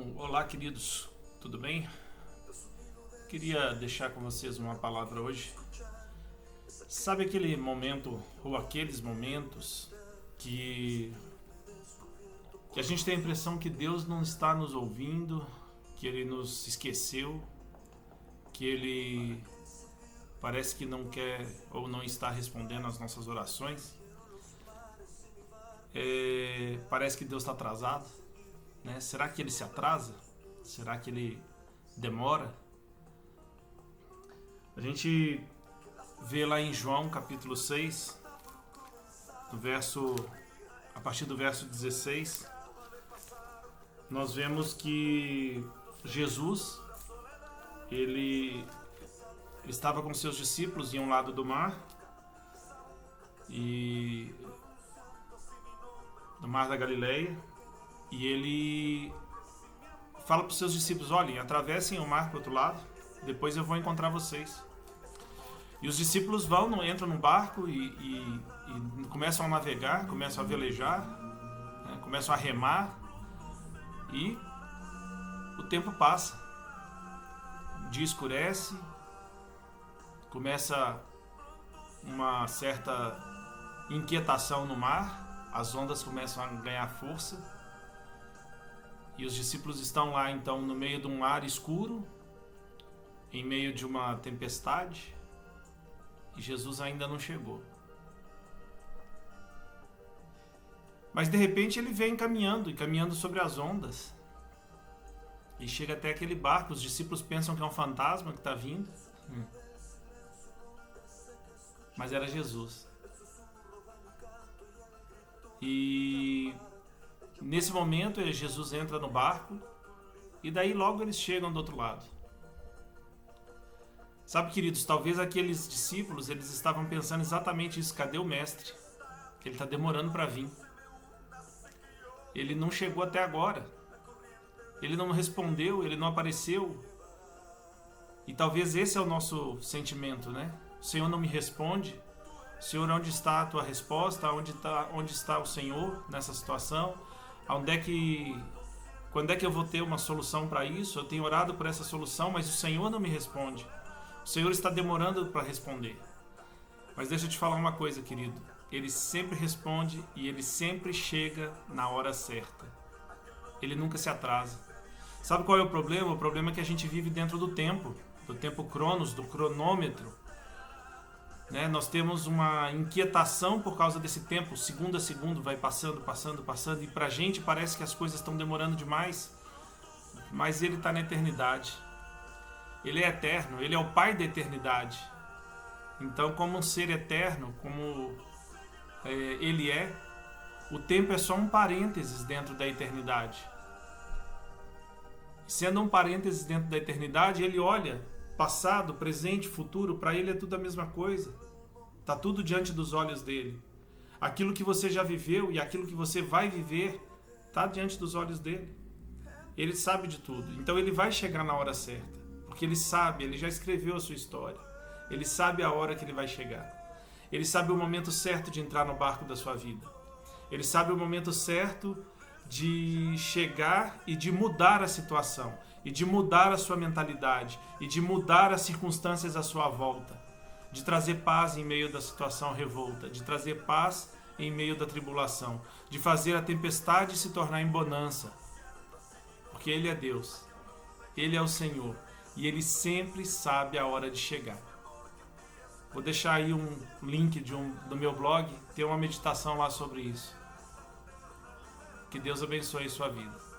Então, olá queridos, tudo bem? Queria deixar com vocês uma palavra hoje. Sabe aquele momento ou aqueles momentos que a gente tem a impressão que Deus não está nos ouvindo, que Ele nos esqueceu, que Ele parece que não quer ou não está respondendo às nossas orações? Parece que Deus está atrasado, né? Será que Ele se atrasa? Será que Ele demora? A gente vê lá em João capítulo 6, a partir do verso 16, nós vemos que Jesus, ele estava com seus discípulos em um lado do mar, do mar da Galileia, e ele fala para os seus discípulos: olhem, atravessem o mar para o outro lado, depois eu vou encontrar vocês. E os discípulos entram no barco e começam a navegar, começam a velejar, né, começam a remar, e o tempo passa. O dia escurece, começa uma certa inquietação no mar, as ondas começam a ganhar força, e os discípulos estão lá então no meio de um mar escuro, em meio de uma tempestade, e Jesus ainda não chegou. Mas de repente ele vem caminhando sobre as ondas, e chega até aquele barco. Os discípulos pensam que é um fantasma que está vindo, mas era Jesus. E nesse momento Jesus entra no barco, e daí logo eles chegam do outro lado. Sabe, queridos, talvez aqueles discípulos, eles estavam pensando exatamente isso: cadê o mestre? Ele está demorando para vir. Ele não chegou até agora. Ele não respondeu, ele não apareceu. E talvez esse é o nosso sentimento, né? O Senhor não me responde. Senhor, onde está a tua resposta? Onde está o Senhor nessa situação? Quando é que eu vou ter uma solução para isso? Eu tenho orado por essa solução, mas o Senhor não me responde. O Senhor está demorando para responder. Mas deixa eu te falar uma coisa, querido. Ele sempre responde e ele sempre chega na hora certa. Ele nunca se atrasa. Sabe qual é o problema? O problema é que a gente vive dentro do tempo cronos, do cronômetro. Né? Nós temos uma inquietação por causa desse tempo. Segundo a segundo vai passando, e pra gente parece que as coisas estão demorando demais. Mas Ele está na eternidade. Ele é eterno, Ele é o Pai da eternidade. Então, como um ser eterno, como Ele é, o tempo é só um parênteses dentro da eternidade. Sendo um parênteses dentro da eternidade, Ele olha passado, presente, futuro, para Ele é tudo a mesma coisa. Está tudo diante dos olhos dEle. Aquilo que você já viveu e aquilo que você vai viver está diante dos olhos dEle. Ele sabe de tudo. Então Ele vai chegar na hora certa. Porque Ele sabe, Ele já escreveu a sua história. Ele sabe a hora que Ele vai chegar. Ele sabe o momento certo de entrar no barco da sua vida. Ele sabe o momento certo de chegar e de mudar a situação, e de mudar a sua mentalidade, e de mudar as circunstâncias à sua volta, de trazer paz em meio da situação revolta, de trazer paz em meio da tribulação, de fazer a tempestade se tornar em bonança, porque Ele é Deus, Ele é o Senhor, e Ele sempre sabe a hora de chegar. Vou deixar aí um link do meu blog, tem uma meditação lá sobre isso. Que Deus abençoe a sua vida.